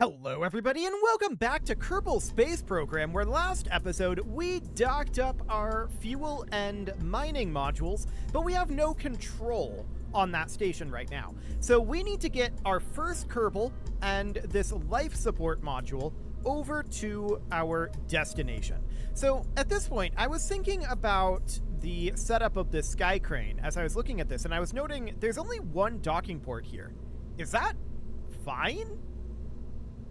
Hello everybody and welcome back to Kerbal Space Program, where last episode we docked up our fuel and mining modules, but we have no control on that station right now. So we need to get our first Kerbal and this life support module over to our destination. So at this point, I was thinking about the setup of this sky crane as I was looking at this, and I was noting there's only one docking port here. Is that fine?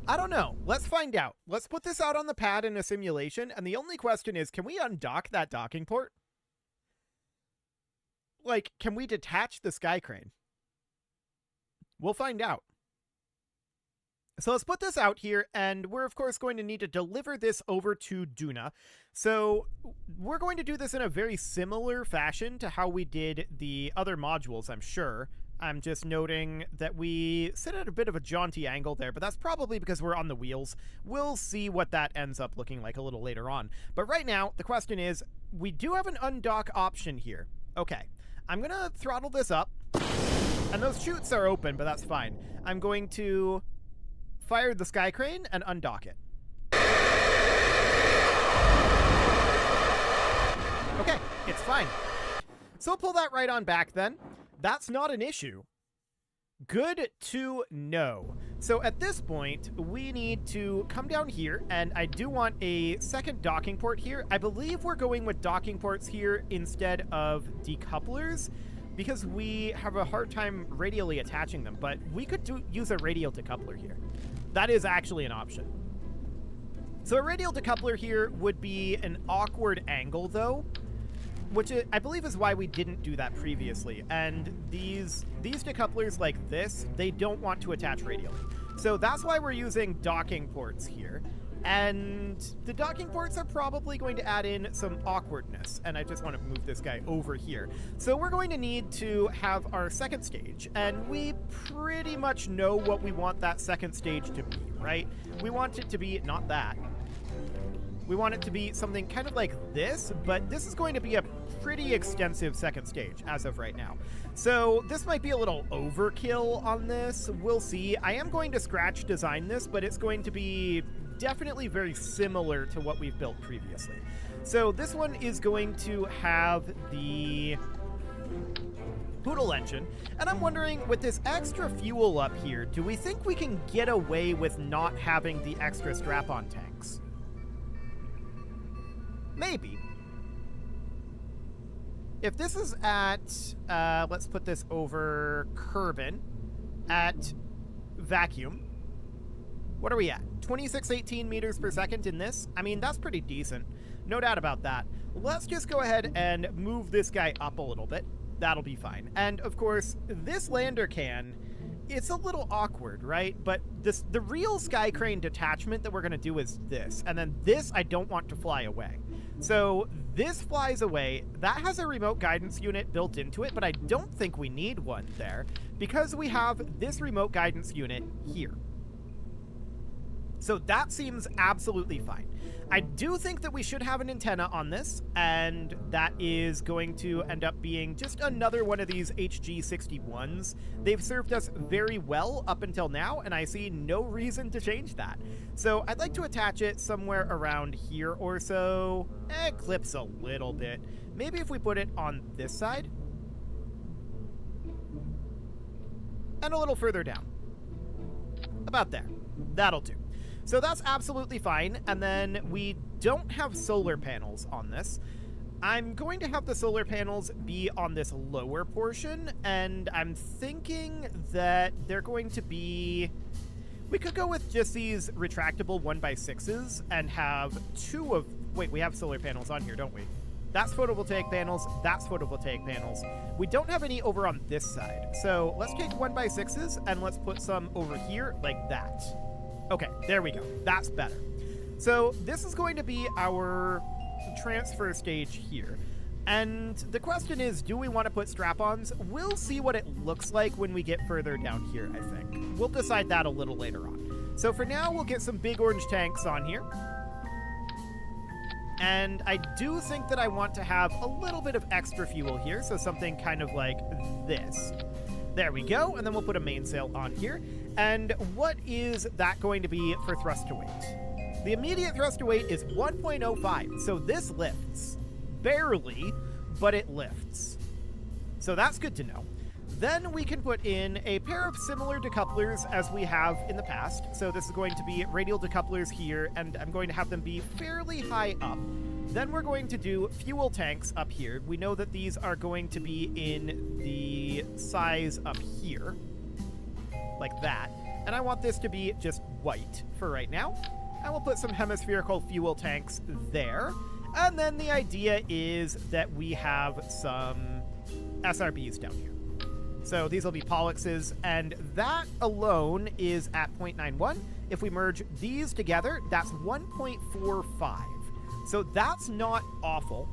I don't know. Let's find out. Let's put this out on the pad in a simulation, and the only question is, can we undock that docking port? Like, can we detach the sky crane? We'll find out. So let's put this out here, and we're of course going to need to deliver this over to Duna. So we're going to do this in a very similar fashion to how we did the other modules, I'm sure. I'm just noting that we sit at a bit of a jaunty angle there, but that's probably because we're on the wheels. We'll see what that ends up looking like a little later on. But right now, the question is, we do have an undock option here. Okay, I'm going to throttle this up, and those chutes are open, but that's fine. I'm going to fire the sky crane and undock it. Okay, it's fine. So we'll pull that right on back then. That's not an issue. Good to know. So at this point, we need to come down here, and I do want a second docking port here. I believe we're going with docking ports here instead of decouplers, because we have a hard time radially attaching them, but we could use a radial decoupler here. That is actually an option. So a radial decoupler here would be an awkward angle, though, which I believe is why we didn't do that previously. And these decouplers like this, they don't want to attach radially. So that's why we're using docking ports here. And the docking ports are probably going to add in some awkwardness. And I just want to move this guy over here. So we're going to need to have our second stage. And we pretty much know what we want that second stage to be, right? We want it to be not that. We want it to be something kind of like this, but this is going to be a pretty extensive second stage as of right now. So this might be a little overkill on this. We'll see. I am going to scratch design this, but it's going to be definitely very similar to what we've built previously. So this one is going to have the Poodle engine, and I'm wondering, with this extra fuel up here, do we think we can get away with not having the extra strap-on tanks? Maybe. If this is at, let's put this over Kerbin, at vacuum, what are we at? 2618 meters per second in this? I mean, that's pretty decent. No doubt about that. Let's just go ahead and move this guy up a little bit. That'll be fine. And of course, this lander can, it's a little awkward, right? But the real sky crane detachment that we're going to do is this. And then this I don't want to fly away. So this flies away. That has a remote guidance unit built into it, but I don't think we need one there because we have this remote guidance unit here. So that seems absolutely fine. I do think that we should have an antenna on this, and that is going to end up being just another one of these HG61s. They've served us very well up until now, and I see no reason to change that. So I'd like to attach it somewhere around here or so. It clips a little bit. Maybe if we put it on this side. And a little further down. About there. That'll do. So that's absolutely fine, and then we don't have solar panels on this. I'm going to have the solar panels be on this lower portion, and I'm thinking that they're going to be... We could go with just these retractable 1x6s and have two of... Wait, we have solar panels on here, don't we? That's photovoltaic panels, that's photovoltaic panels. We don't have any over on this side. So let's take 1x6s and let's put some over here like that. Okay, there we go. That's better. So this is going to be our transfer stage here. And the question is, do we want to put strap-ons? We'll see what it looks like when we get further down here, I think. We'll decide that a little later on. So for now, we'll get some big orange tanks on here. And I do think that I want to have a little bit of extra fuel here, so something kind of like this. There we go, and then we'll put a mainsail on here. And what is that going to be for thrust to weight? The immediate thrust to weight is 1.05, so this lifts. Barely, but it lifts. So that's good to know. Then we can put in a pair of similar decouplers as we have in the past. So this is going to be radial decouplers here, and I'm going to have them be fairly high up. Then we're going to do fuel tanks up here. We know that these are going to be in the size up here, like that. And I want this to be just white for right now. And we'll put some hemispherical fuel tanks there. And then the idea is that we have some SRBs down here. So these will be Pollexes, and that alone is at 0.91. If we merge these together, that's 1.45. So that's not awful.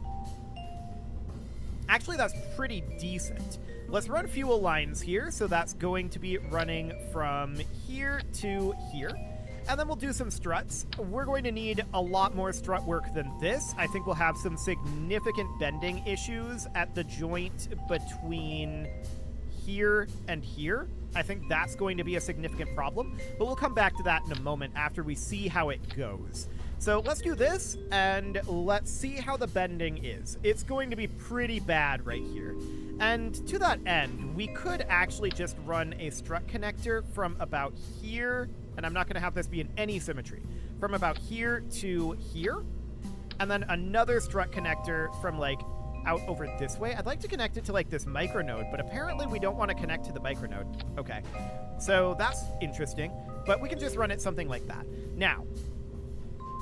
Actually, that's pretty decent. Let's run fuel lines here. So that's going to be running from here to here. And then we'll do some struts. We're going to need a lot more strut work than this. I think we'll have some significant bending issues at the joint between here and here. I think that's going to be a significant problem, but we'll come back to that in a moment after we see how it goes. So let's do this, and let's see how the bending is. It's going to be pretty bad right here. And to that end, we could actually just run a strut connector from about here, and I'm not going to have this be in any symmetry, from about here to here, and then another strut connector from, like, out over this way. I'd like to connect it to, like, this micronode, but apparently we don't want to connect to the micronode. Okay, so that's interesting, but we can just run it something like that. Now,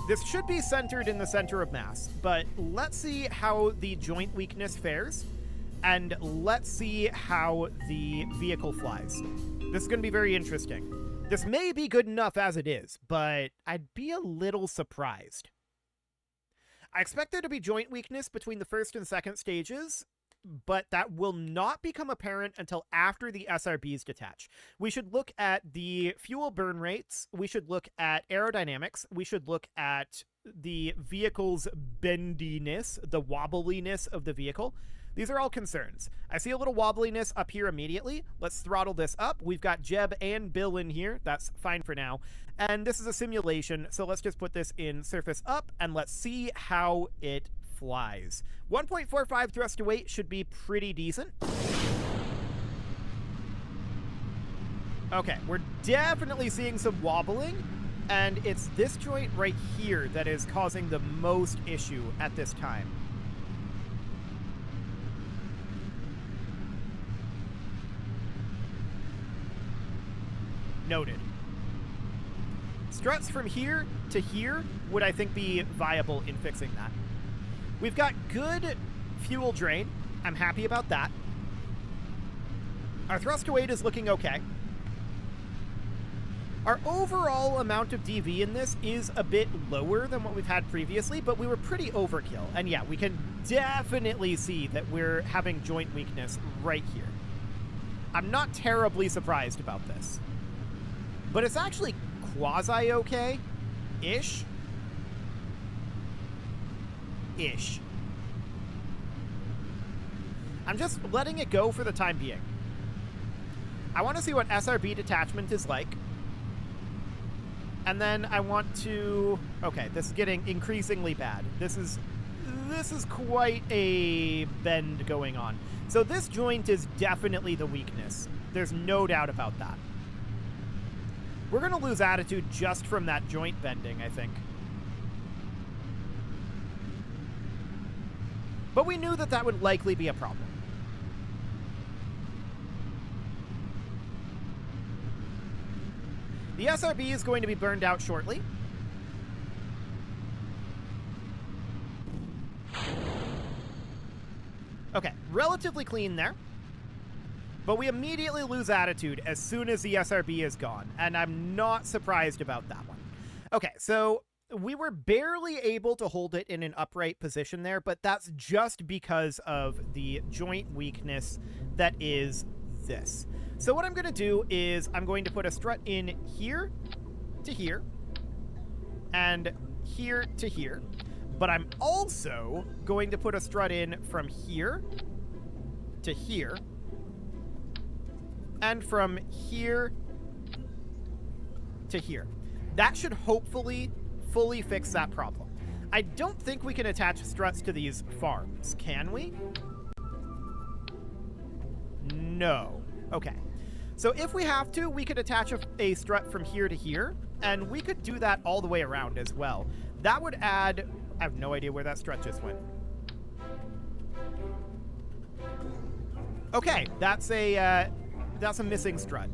this should be centered in the center of mass, but let's see how the joint weakness fares, and let's see how the vehicle flies. This is going to be very interesting. This may be good enough as it is, but I'd be a little surprised. I expect there to be joint weakness between the first and second stages, but that will not become apparent until after the SRBs detach. We should look at the fuel burn rates. We should look at aerodynamics. We should look at the vehicle's bendiness, the wobbliness of the vehicle. These are all concerns. I see a little wobbliness up here immediately. Let's throttle this up. We've got Jeb and Bill in here. That's fine for now. And this is a simulation, so let's just put this in surface up, and let's see how it flies. 1.45 thrust to weight should be pretty decent. Okay, we're definitely seeing some wobbling, and it's this joint right here that is causing the most issue at this time. Noted. Struts from here to here would, I think, be viable in fixing that. We've got good fuel drain. I'm happy about that. Our thrust to weight is looking okay. Our overall amount of DV in this is a bit lower than what we've had previously, but we were pretty overkill. And yeah, we can definitely see that we're having joint weakness right here. I'm not terribly surprised about this. But it's actually quasi-okay-ish. Ish. I'm just letting it go for the time being. I want to see what SRB detachment is like. And then I want to... Okay, this is getting increasingly bad. This is quite a bend going on. So this joint is definitely the weakness. There's no doubt about that. We're going to lose attitude just from that joint bending, I think. But we knew that that would likely be a problem. The SRB is going to be burned out shortly. Okay, relatively clean there. But we immediately lose attitude as soon as the SRB is gone, and I'm not surprised about that one. Okay, so we were barely able to hold it in an upright position there, but that's just because of the joint weakness that is this. So what I'm going to do is I'm going to put a strut in here to here and here to here, but I'm also going to put a strut in from here to here and from here to here. That should hopefully fully fix that problem. I don't think we can attach struts to these farms, can we? No. Okay. So if we have to, we could attach a strut from here to here, and we could do that all the way around as well. That would add... I have no idea where that strut just went. Okay, that's a missing strut.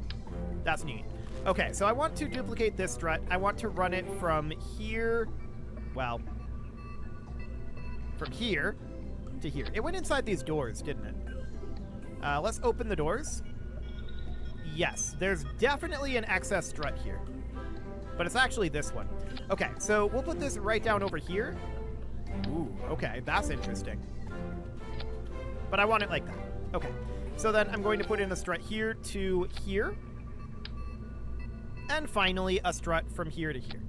That's neat. Okay, so I want to duplicate this strut. I want to run it from here, well, from here to here. It went inside these doors, didn't it? Let's open the doors. Yes, there's definitely an excess strut here, but it's actually this one. Okay, so we'll put this right down over here. Ooh, okay, that's interesting. But I want it like that. Okay, so then I'm going to put in a strut here to here. And finally, a strut from here to here.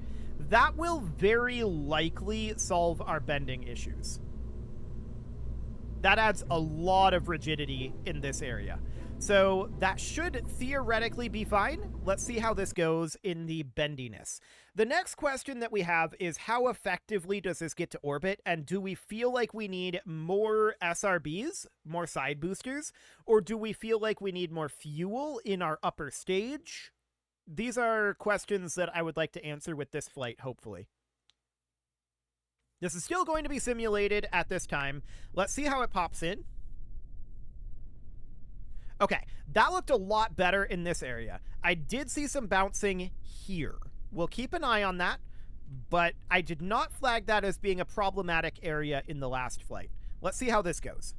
That will very likely solve our bending issues. That adds a lot of rigidity in this area. So that should theoretically be fine. Let's see how this goes in the bendiness. The next question that we have is, how effectively does this get to orbit? And do we feel like we need more SRBs, more side boosters? Or do we feel like we need more fuel in our upper stage? These are questions that I would like to answer with this flight, hopefully. This is still going to be simulated at this time. Let's see how it pops in. Okay, that looked a lot better in this area. I did see some bouncing here. We'll keep an eye on that, but I did not flag that as being a problematic area in the last flight. Let's see how this goes.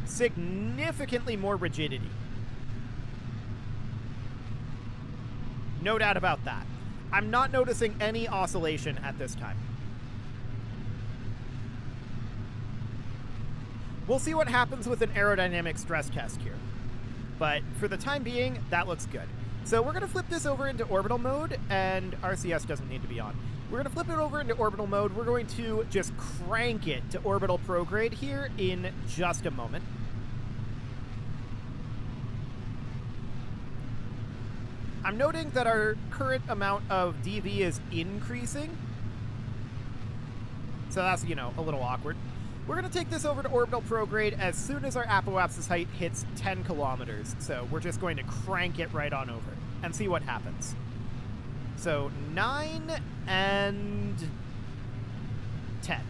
Significantly more rigidity. No doubt about that. I'm not noticing any oscillation at this time. We'll see what happens with an aerodynamic stress test here. But for the time being, that looks good. So we're going to flip this over into orbital mode, and RCS doesn't need to be on. We're going to flip it over into orbital mode. We're going to just crank it to orbital prograde here in just a moment. I'm noting that our current amount of DV is increasing. So that's, you know, a little awkward. We're going to take this over to orbital prograde as soon as our apoapsis height hits 10 kilometers. So we're just going to crank it right on over and see what happens. So 9 and 10.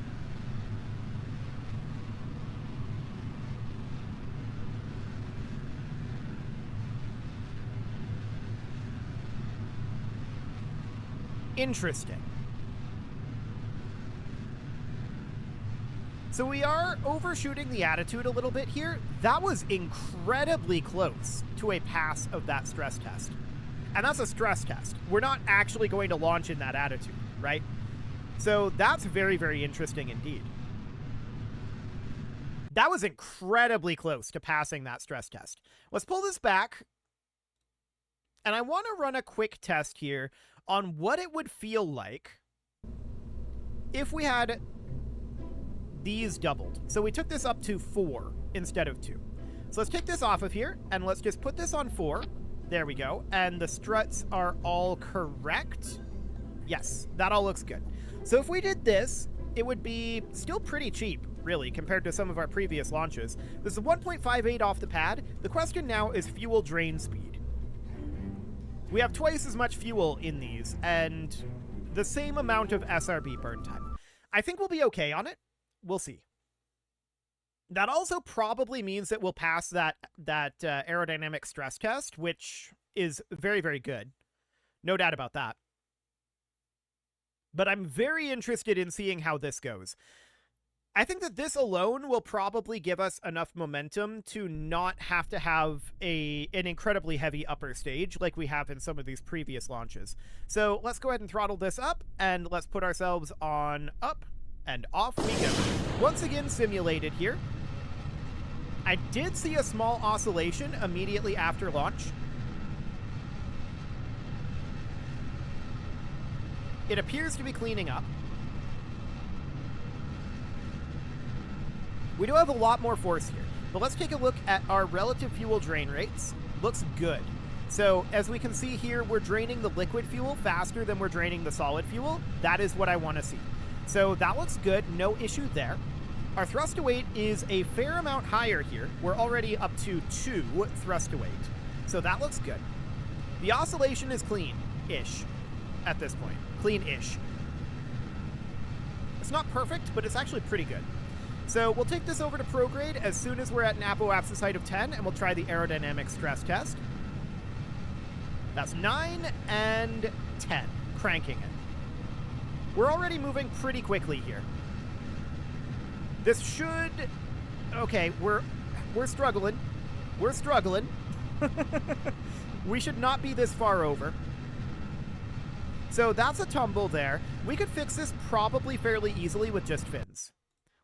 Interesting. So we are overshooting the attitude a little bit here. That was incredibly close to a pass of that stress test. And that's a stress test. We're not actually going to launch in that attitude, right? So that's very, very interesting indeed. That was incredibly close to passing that stress test. Let's pull this back. And I want to run a quick test here on what it would feel like if we had these doubled. So we took this up to 4 instead of 2. So let's take this off of here, and let's just put this on 4. There we go. And the struts are all correct. Yes, that all looks good. So if we did this, it would be still pretty cheap, really, compared to some of our previous launches. This is 1.58 off the pad. The question now is fuel drain speed. We have twice as much fuel in these, and the same amount of SRB burn time. I think we'll be okay on it. We'll see. That also probably means that we'll pass that aerodynamic stress test, which is very, very good. No doubt about that. But I'm very interested in seeing how this goes. I think that this alone will probably give us enough momentum to not have to have an incredibly heavy upper stage like we have in some of these previous launches. So let's go ahead and throttle this up, and let's put ourselves on up, and off we go. Once again simulated here. I did see a small oscillation immediately after launch. It appears to be cleaning up. We do have a lot more force here. But let's take a look at our relative fuel drain rates. Looks good. So as we can see here, we're draining the liquid fuel faster than we're draining the solid fuel. That is what I want to see. So that looks good. No issue there. Our thrust to weight is a fair amount higher here. We're already up to 2 thrust to weight. So that looks good. The oscillation is clean-ish at this point. Clean-ish. It's not perfect, but it's actually pretty good. So we'll take this over to prograde as soon as we're at an apoapsis height of 10, and we'll try the aerodynamic stress test. That's 9 and 10, cranking it. We're already moving pretty quickly here. This should... Okay, we're struggling. We're struggling. We should not be this far over. So that's a tumble there. We could fix this probably fairly easily with just fins.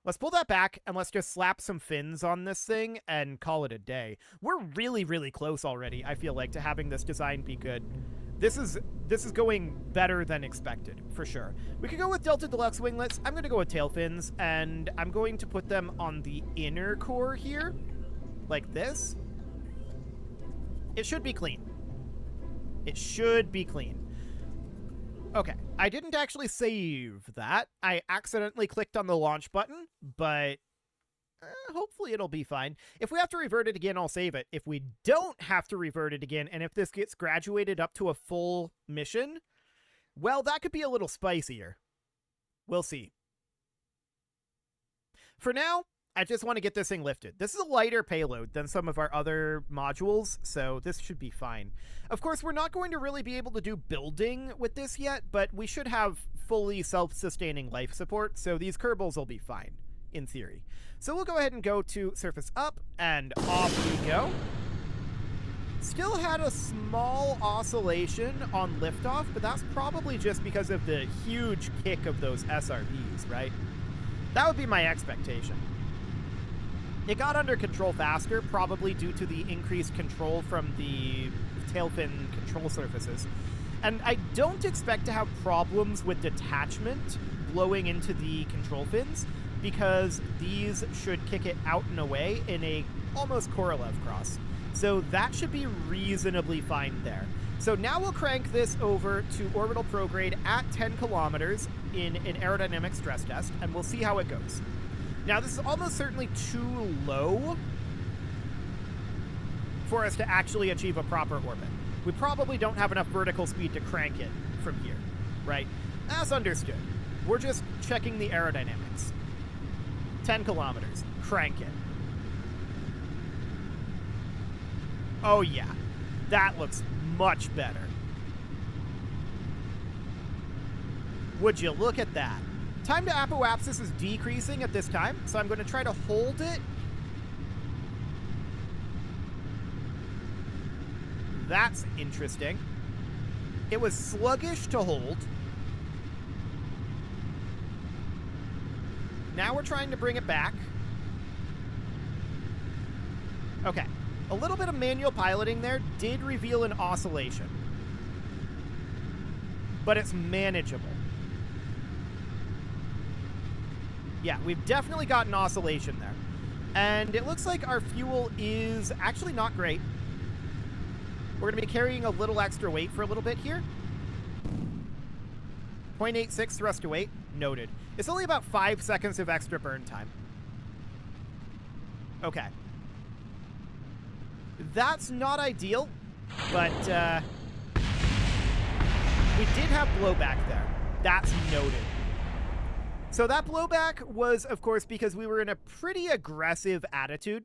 Let's pull that back, and let's just slap some fins on this thing and call it a day. We're really, really close already, I feel like, to having this design be good. This is going better than expected, for sure. We could go with Delta Deluxe winglets. I'm going to go with tail fins, and I'm going to put them on the inner core here, like this. It should be clean. It should be clean. Okay, I didn't actually save that. I accidentally clicked on the launch button, but hopefully it'll be fine. If we have to revert it again, I'll save it. If we don't have to revert it again, and if this gets graduated up to a full mission, well, that could be a little spicier. We'll see. For now, I just want to get this thing lifted. This is a lighter payload than some of our other modules, so this should be fine. Of course, we're not going to really be able to do building with this yet, but we should have fully self-sustaining life support, so these Kerbals will be fine, in theory. So we'll go ahead and go to surface up, and off we go. Still had a small oscillation on liftoff, but that's probably just because of the huge kick of those SRBs, right? That would be my expectation. It got under control faster, probably due to the increased control from the tail fin control surfaces. And I don't expect to have problems with detachment blowing into the control fins, because these should kick it out and away in a almost Korolev cross. So that should be reasonably fine there. So now we'll crank this over to orbital prograde at 10 kilometers in an aerodynamic stress test, and we'll see how it goes. Now, this is almost certainly too low for us to actually achieve a proper orbit. We probably don't have enough vertical speed to crank it from here, right? That's understood. We're just checking the aerodynamics. 10 kilometers. Crank it. Oh, yeah. That looks much better. Would you look at that? Time to apoapsis is decreasing at this time, so I'm going to try to hold it. That's interesting. It was sluggish to hold. Now we're trying to bring it back. Okay. A little bit of manual piloting there did reveal an oscillation, but it's manageable. Yeah, we've definitely got an oscillation there. And it looks like our fuel is actually not great. We're going to be carrying a little extra weight for a little bit here. 0.86 thrust to weight. Noted. It's only about 5 seconds of extra burn time. Okay. That's not ideal, but we did have blowback there. That's noted. So that blowback was, of course, because we were in a pretty aggressive attitude.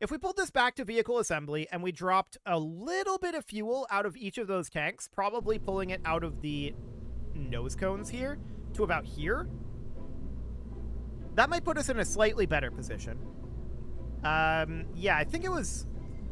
If we pulled this back to vehicle assembly and we dropped a little bit of fuel out of each of those tanks, probably pulling it out of the nose cones here to about here, that might put us in a slightly better position. Yeah, I think it was...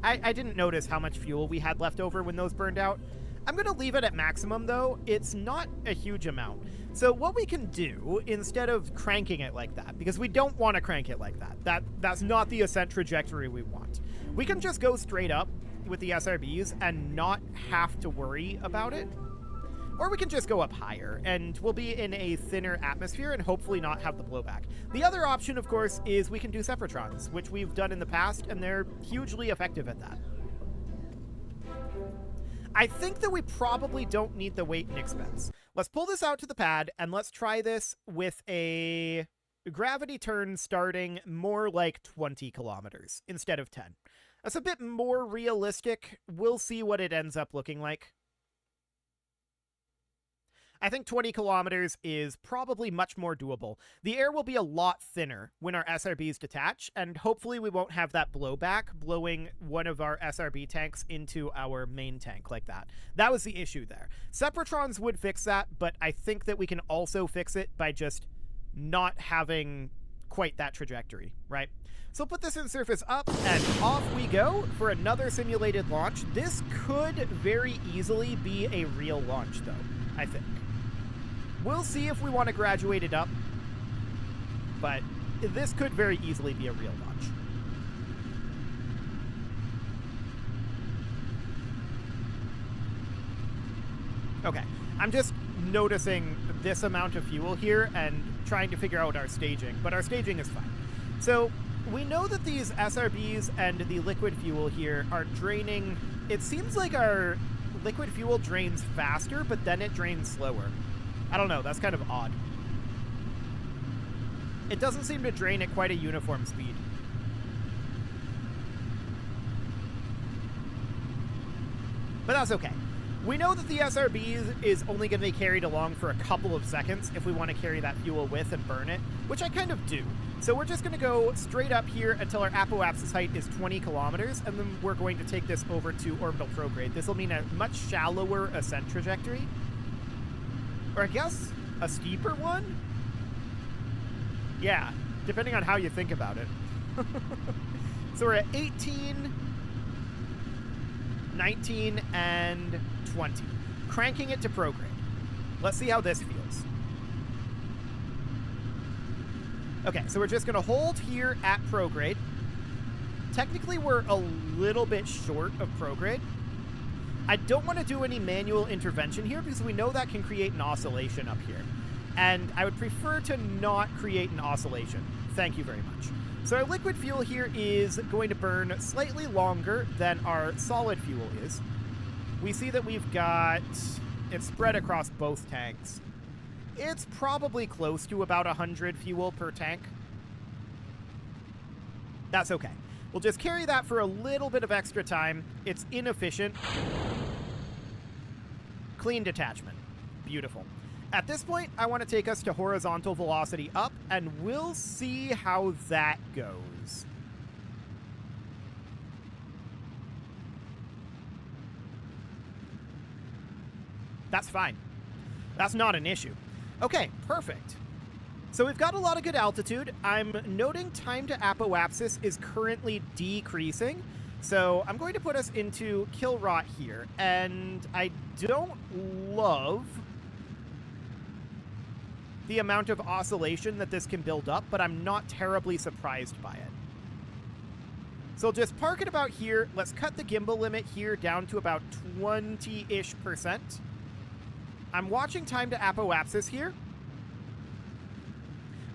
I didn't notice how much fuel we had left over when those burned out. I'm going to leave it at maximum, though. It's not a huge amount. So what we can do, instead of cranking it like that, because we don't want to crank it like that. That's not the ascent trajectory we want. We can just go straight up with the SRBs and not have to worry about it. Or we can just go up higher, and we'll be in a thinner atmosphere and hopefully not have the blowback. The other option, of course, is we can do separatrons, which we've done in the past, and they're hugely effective at that. I think that we probably don't need the weight and expense. Let's pull this out to the pad, and let's try this with a gravity turn starting more like 20 kilometers instead of 10. That's a bit more realistic. We'll see what it ends up looking like. I think 20 kilometers is probably much more doable. The air will be a lot thinner when our SRBs detach, and hopefully we won't have that blowback blowing one of our SRB tanks into our main tank like that. That was the issue there. Separatrons would fix that, but I think that we can also fix it by just not having quite that trajectory, right? So put this in surface up, and off we go for another simulated launch. This could very easily be a real launch, though, I think. We'll see if we want to graduate it up, but this could very easily be a real launch. Okay, I'm just noticing this amount of fuel here and trying to figure out our staging, but our staging is fine. So we know that these SRBs and the liquid fuel here are draining. It seems like our liquid fuel drains faster, but then it drains slower. I don't know, that's kind of odd. It doesn't seem to drain at quite a uniform speed. But that's okay. We know that the SRB is only going to be carried along for a couple of seconds if we want to carry that fuel with and burn it, which I kind of do. So we're just going to go straight up here until our apoapsis height is 20 kilometers, and then we're going to take this over to orbital prograde. This will mean a much shallower ascent trajectory. Or I guess a steeper one? Yeah, depending on how you think about it. So we're at 18, 19, and 20. Cranking it to prograde. Let's see how this feels. Okay, so we're just going to hold here at prograde. Technically, we're a little bit short of prograde. I don't want to do any manual intervention here because we know that can create an oscillation up here. And I would prefer to not create an oscillation. Thank you very much. So our liquid fuel here is going to burn slightly longer than our solid fuel is. We see that we've got it spread across both tanks. It's probably close to about 100 fuel per tank. That's okay. We'll just carry that for a little bit of extra time. It's inefficient. Clean detachment. Beautiful. At this point, I want to take us to horizontal velocity up, and we'll see how that goes. That's fine. That's not an issue. Okay, perfect. So we've got a lot of good altitude. I'm noting time to apoapsis is currently decreasing. So I'm going to put us into kill rot here. And I don't love the amount of oscillation that this can build up, but I'm not terribly surprised by it. So just park it about here. Let's cut the gimbal limit here down to about 20-ish%. I'm watching time to apoapsis here.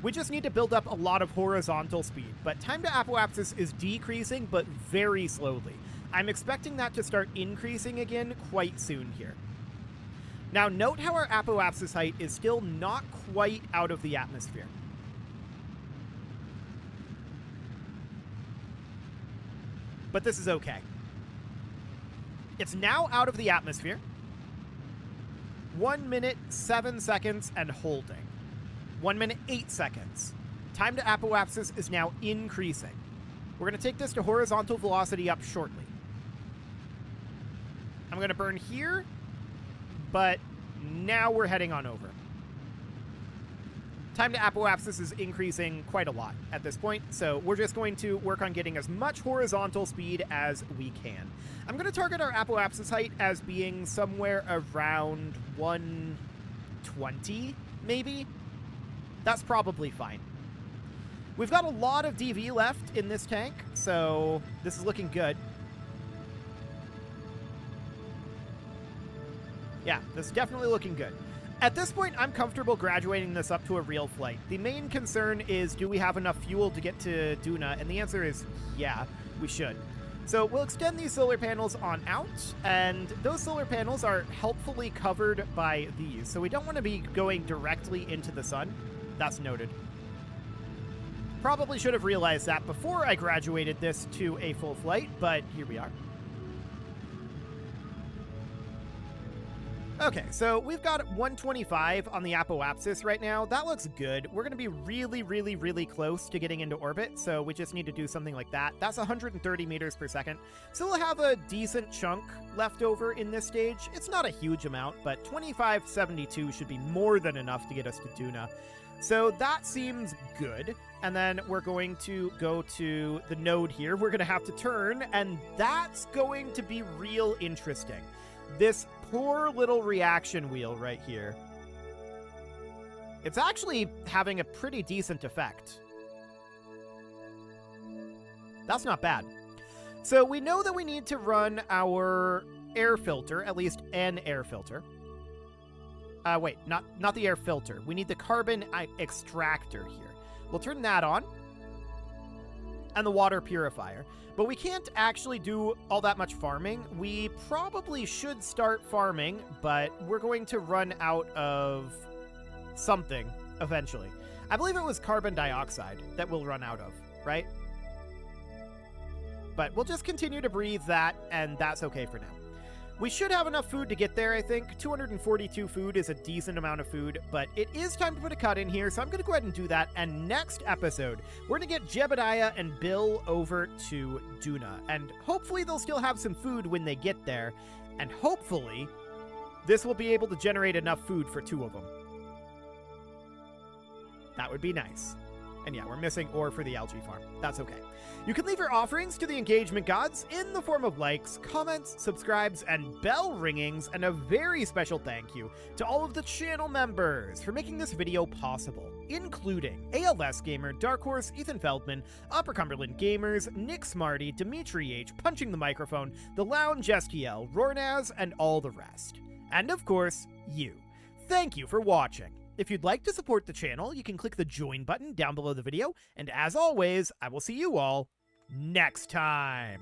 We just need to build up a lot of horizontal speed, but time to apoapsis is decreasing, but very slowly. I'm expecting that to start increasing again quite soon here. Now note how our apoapsis height is still not quite out of the atmosphere. But this is okay. It's now out of the atmosphere. 1 minute, 7 seconds, and holding. 1 minute, 8 seconds. Time to apoapsis is now increasing. We're going to take this to horizontal velocity up shortly. I'm going to burn here, but now we're heading on over. Time to apoapsis is increasing quite a lot at this point, so we're just going to work on getting as much horizontal speed as we can. I'm going to target our apoapsis height as being somewhere around 120, maybe? That's probably fine. We've got a lot of DV left in this tank, so this is looking good. Yeah, this is definitely looking good. At this point, I'm comfortable graduating this up to a real flight. The main concern is, do we have enough fuel to get to Duna? And the answer is, yeah, we should. So we'll extend these solar panels on out, and those solar panels are helpfully covered by these. So we don't want to be going directly into the sun. That's noted. Probably should have realized that before I graduated this to a full flight, but here we are. Okay, so we've got 125 on the apoapsis right now. That looks good. We're going to be really, really, really close to getting into orbit, so we just need to do something like that. That's 130 meters per second. So we'll have a decent chunk left over in this stage. It's not a huge amount, but 2572 should be more than enough to get us to Duna. So that seems good. And then we're going to go to the node here. We're going to have to turn, and that's going to be real interesting. This poor little reaction wheel right here. It's actually having a pretty decent effect. That's not bad. So we know that we need to run our air filter, at least an air filter. Wait, not the air filter. We need the carbon extractor here. We'll turn that on. And the water purifier. But we can't actually do all that much farming. We probably should start farming, but we're going to run out of something eventually. I believe it was carbon dioxide that we'll run out of, right? But we'll just continue to breathe that, and that's okay for now. We should have enough food to get there, I think. 242 food is a decent amount of food, but it is time to put a cut in here, so I'm going to go ahead and do that. And next episode, we're going to get Jebediah and Bill over to Duna, and hopefully they'll still have some food when they get there, and hopefully this will be able to generate enough food for 2 of them. That would be nice. And yeah, we're missing ore for the algae farm. That's okay. You can leave your offerings to the engagement gods in the form of likes, comments, subscribes, and bell ringings, and a very special thank you to all of the channel members for making this video possible, including ALS Gamer, Dark Horse, Ethan Feldman, Upper Cumberland Gamers, Nick Smarty, Dimitri H, Punching the Microphone, The Lounge STL, Rornaz, and all the rest. And of course, you. Thank you for watching. If you'd like to support the channel, you can click the join button down below the video, and as always, I will see you all next time.